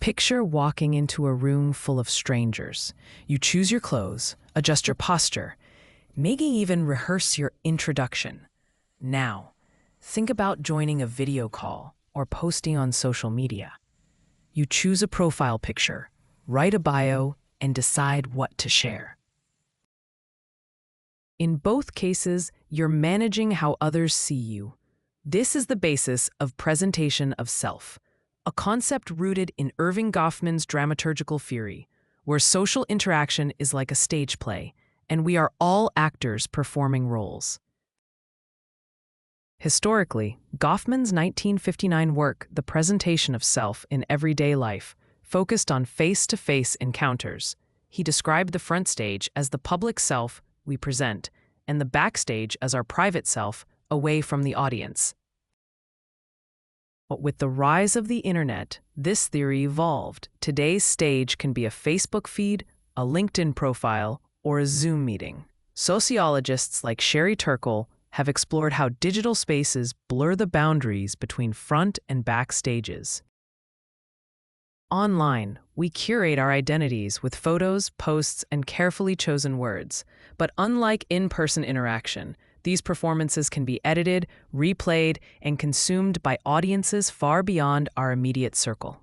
Picture walking into a room full of strangers. You choose your clothes, adjust your posture, maybe even rehearse your introduction. Now, think about joining a video call or posting on social media. You choose a profile picture, write a bio, and decide what to share. In both cases, you're managing how others see you. This is the basis of presentation of self, a concept rooted in Irving Goffman's dramaturgical theory, where social interaction is like a stage play, and we are all actors performing roles. Historically, Goffman's 1959 work, The Presentation of Self in Everyday Life, focused on face-to-face encounters. He described the front stage as the public self we present, and the backstage as our private self away from the audience. But with the rise of the internet, this theory evolved. Today's stage can be a Facebook feed, a LinkedIn profile, or a Zoom meeting. Sociologists like Sherry Turkle have explored how digital spaces blur the boundaries between front and back stages. Online, we curate our identities with photos, posts, and carefully chosen words. But unlike in-person interaction, these performances can be edited, replayed, and consumed by audiences far beyond our immediate circle.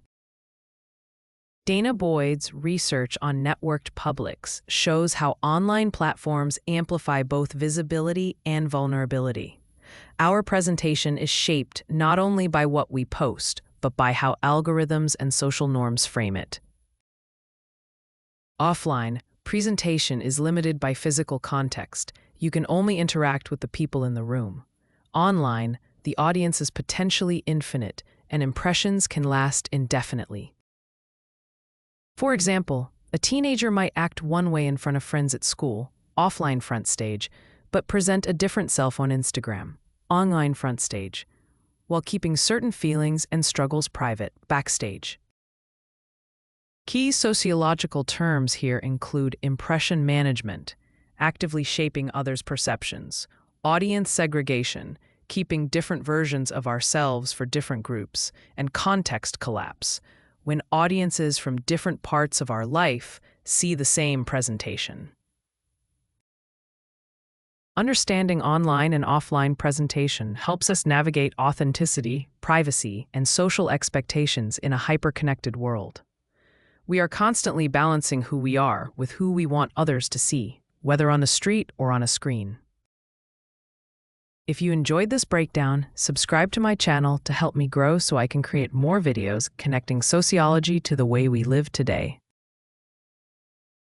Dana Boyd's research on networked publics shows how online platforms amplify both visibility and vulnerability. Our presentation is shaped not only by what we post, but by how algorithms and social norms frame it. Offline, presentation is limited by physical context. You can only interact with the people in the room. Online, the audience is potentially infinite, and impressions can last indefinitely. For example, a teenager might act one way in front of friends at school, offline front stage, but present a different self on Instagram, online front stage, while keeping certain feelings and struggles private, backstage. Key sociological terms here include impression management, actively shaping others' perceptions, audience segregation, keeping different versions of ourselves for different groups, and context collapse, when audiences from different parts of our life see the same presentation. Understanding online and offline presentation helps us navigate authenticity, privacy, and social expectations in a hyper-connected world. We are constantly balancing who we are with who we want others to see, whether on the street or on a screen. If you enjoyed this breakdown, subscribe to my channel to help me grow so I can create more videos connecting sociology to the way we live today.